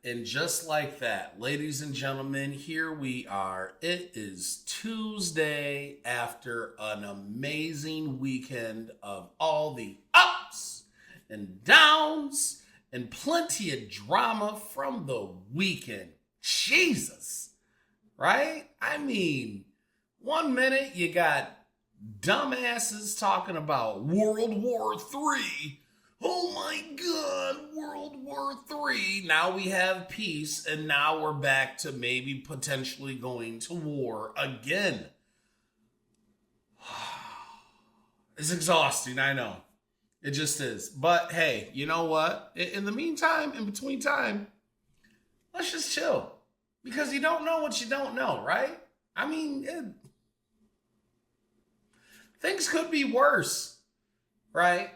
And just like that, ladies and gentlemen, here we are. It is Tuesday after an amazing weekend of all the ups and downs and plenty of drama from the weekend. Jesus, right? I mean, one minute you got dumbasses talking about World War III. Oh my God, World War III. Now we have peace, and now we're back to maybe potentially going to war again. It's exhausting, I know. It just is. But hey, you know what? In the meantime, in between time, let's just chill. Because you don't know what you don't know, right? I mean, things could be worse, right?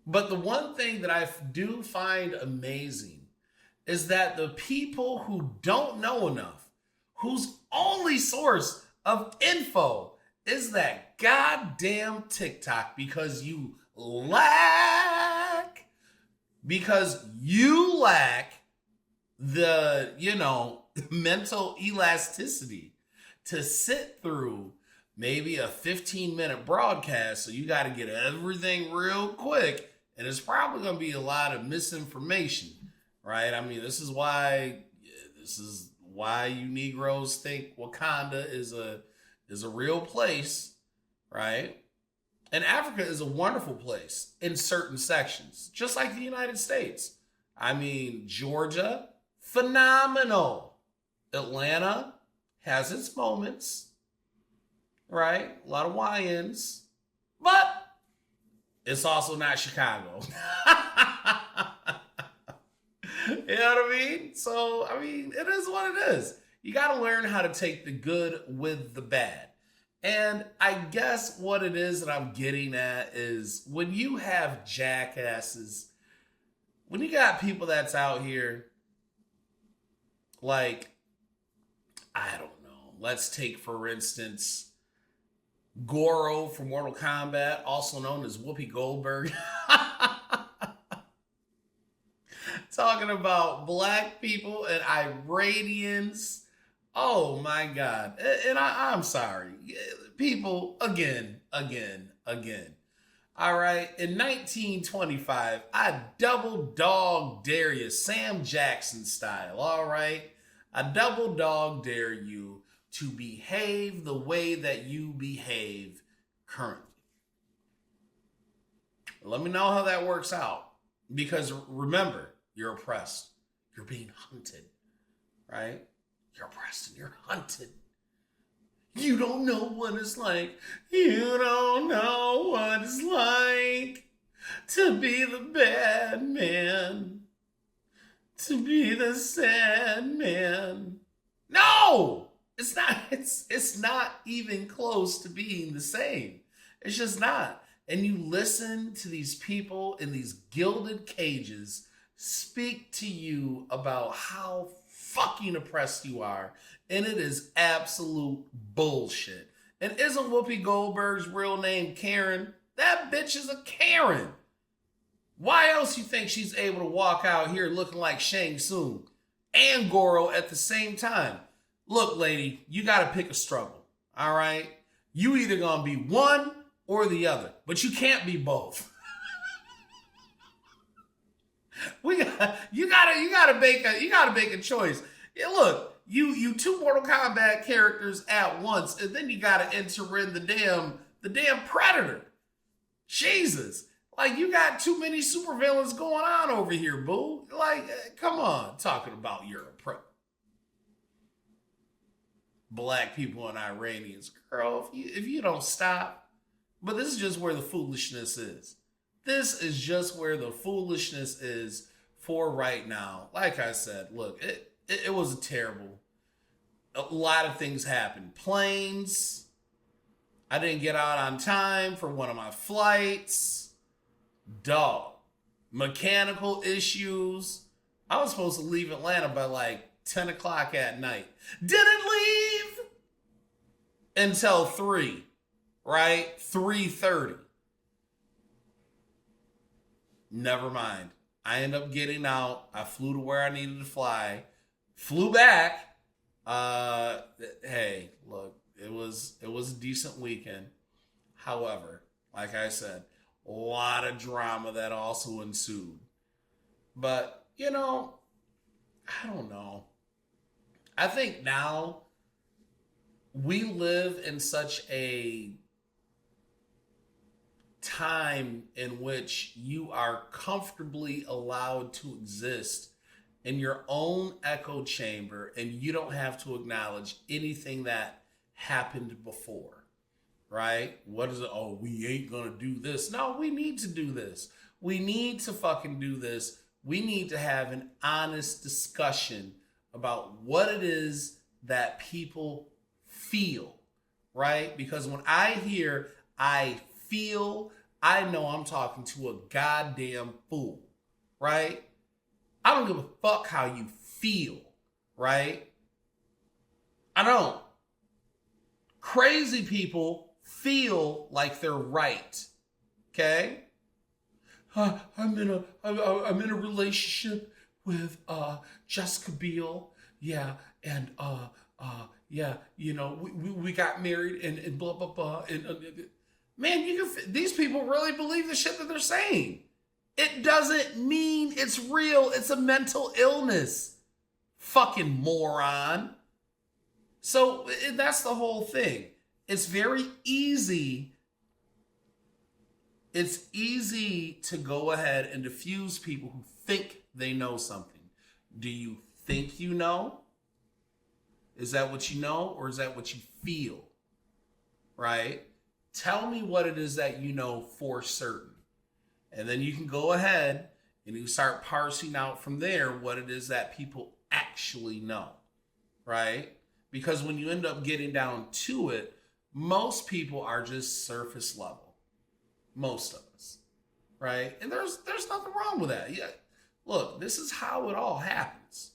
But the one thing that I do find amazing is that the people who don't know enough, whose only source of info is that goddamn TikTok because you lack the, mental elasticity to sit through maybe a 15-minute broadcast. So you got to get everything real quick. And it's probably going to be a lot of misinformation, right? I mean, this is why you Negroes think Wakanda is a real place, right? And Africa is a wonderful place in certain sections, just like the United States. I mean, Georgia, phenomenal. Atlanta has its moments, right? A lot of YNs, but it's also not Chicago. You know what I mean? So, I mean, it is what it is. You got to learn how to take the good with the bad. And I guess what it is that I'm getting at is when you have jackasses, when you got people that's out here, like, I don't know, let's take, for instance, Goro from Mortal Kombat, also known as Whoopi Goldberg, talking about black people and Iranians. Oh my God. And I'm sorry. People, again. All right. In 1925, I double dog dare you, Sam Jackson style. All right. I double dog dare you to behave the way that you behave currently. Let me know how that works out. Because remember, you're oppressed. You're being hunted, right? You're oppressed and you're hunted. You don't know what it's like. You don't know what it's like to be the bad man. To be the sad man. No! It's not even close to being the same. It's just not. And you listen to these people in these gilded cages speak to you about how fucking oppressed you are. And it is absolute bullshit. And isn't Whoopi Goldberg's real name Karen? That bitch is a Karen. Why else you think she's able to walk out here looking like Shang Tsung and Goro at the same time? Look, lady, you got to pick a struggle, all right? You either going to be one or the other, but you can't be both. You gotta make a choice. Yeah, look, you two Mortal Kombat characters at once, and then you gotta enter in the damn Predator. Jesus. Like, you got too many supervillains going on over here, boo. Like, come on, talking about Europe. Black people and Iranians. Girl, if you don't stop. But this is just where the foolishness is. This is just where the foolishness is for right now. Like I said, look, it was terrible. A lot of things happened. Planes. I didn't get out on time for one of my flights. Dog. Mechanical issues. I was supposed to leave Atlanta by like 10 o'clock at night. Didn't leave until 3, right? 3:30. Never mind. I ended up getting out. I flew to where I needed to fly, flew back. Hey, look, it was a decent weekend. However, like I said, a lot of drama that also ensued. But, I don't know. I think now we live in such a time in which you are comfortably allowed to exist in your own echo chamber and you don't have to acknowledge anything that happened before, right? What is it? Oh, we ain't gonna do this. No, we need to do this. We need to fucking do this. We need to have an honest discussion about what it is that people feel, right? Because when I hear I feel, I know I'm talking to a goddamn fool, right? I don't give a fuck how you feel, right? I don't. Crazy people feel like they're right, okay? I'm in a relationship with Jessica Biel, yeah, and yeah, we got married and blah blah blah, and man, these people really believe the shit that they're saying. It doesn't mean it's real. It's a mental illness. Fucking moron. So that's the whole thing. It's very easy. It's easy to go ahead and diffuse people who think they know something. Do you think you know? Is that what you know, or is that what you feel? Right? Tell me what it is that you know for certain. And then you can go ahead and you start parsing out from there what it is that people actually know, right? Because when you end up getting down to it, most people are just surface level. Most of us, right? And there's nothing wrong with that. Yeah. Look, this is how it all happens.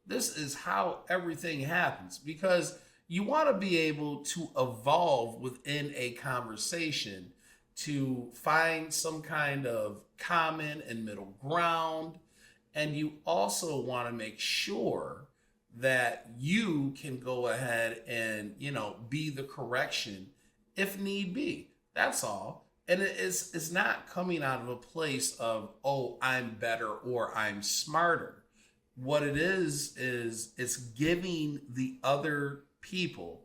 This is how everything happens, because you want to be able to evolve within a conversation to find some kind of common and middle ground. And you also want to make sure that you can go ahead and, be the correction if need be. That's all. And it's not coming out of a place of, oh, I'm better or I'm smarter. What it is it's giving the other people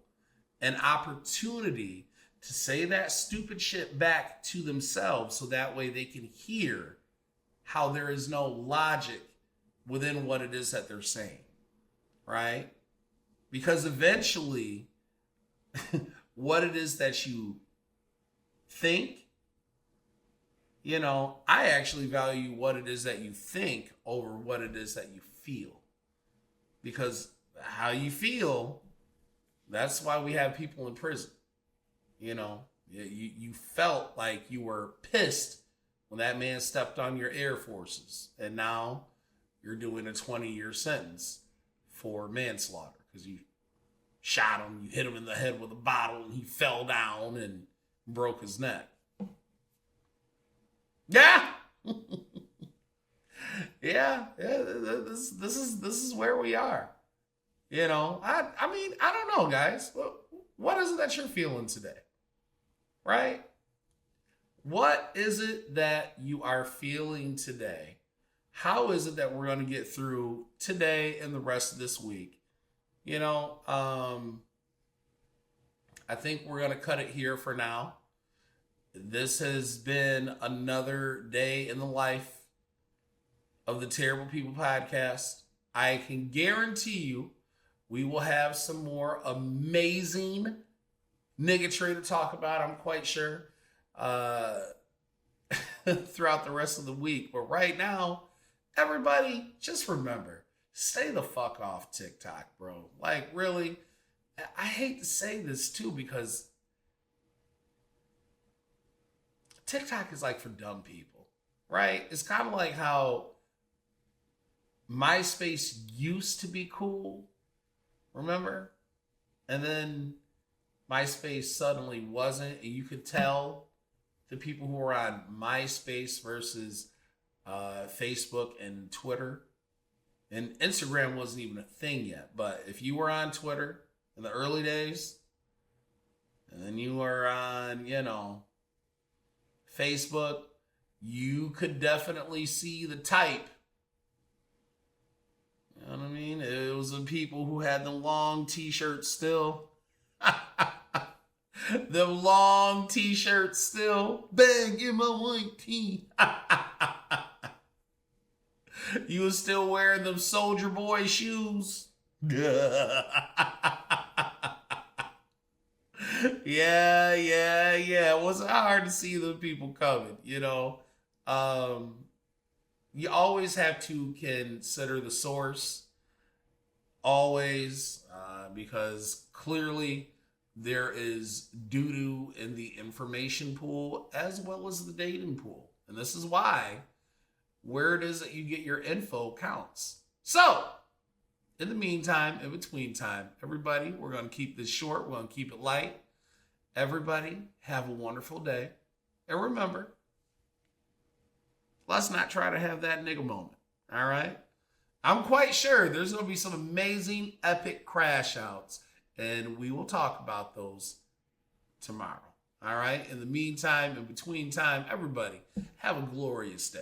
an opportunity to say that stupid shit back to themselves, so that way they can hear how there is no logic within what it is that they're saying, right? Because eventually, what it is that you think, I actually value what it is that you think over what it is that you feel. Because how you feel, that's why we have people in prison. You felt like you were pissed when that man stepped on your Air Forces, and now you're doing a 20-year sentence for manslaughter because you shot him, you hit him in the head with a bottle, and he fell down and broke his neck. Yeah. yeah. This is where we are. I mean, I don't know, guys. What is it that you're feeling today? Right? What is it that you are feeling today? How is it that we're going to get through today and the rest of this week? I think we're going to cut it here for now. This has been another day in the life of the Terrible People podcast. I can guarantee you we will have some more amazing niggatry to talk about, I'm quite sure, throughout the rest of the week. But right now, everybody, just remember, stay the fuck off TikTok, bro. Like, really, I hate to say this too, because TikTok is like for dumb people, right? It's kind of like how MySpace used to be cool, remember? And then MySpace suddenly wasn't, and you could tell the people who were on MySpace versus Facebook and Twitter. And Instagram wasn't even a thing yet. But if you were on Twitter in the early days, and then you were on, Facebook, you could definitely see the type. You know what I mean? It was the people who had the long t-shirts still. The long t-shirts still. Bang in my white tee. You was still wearing them Soldier Boy shoes. Yeah. It wasn't hard to see the people coming, You always have to consider the source, always, because clearly there is doo-doo in the information pool as well as the dating pool. And this is why where it is that you get your info counts. So, in the meantime, in between time, everybody, we're going to keep this short. We're going to keep it light. Everybody, have a wonderful day. And remember, let's not try to have that nigga moment. All right? I'm quite sure there's going to be some amazing, epic crash outs. And we will talk about those tomorrow. All right? In the meantime, in between time, everybody, have a glorious day.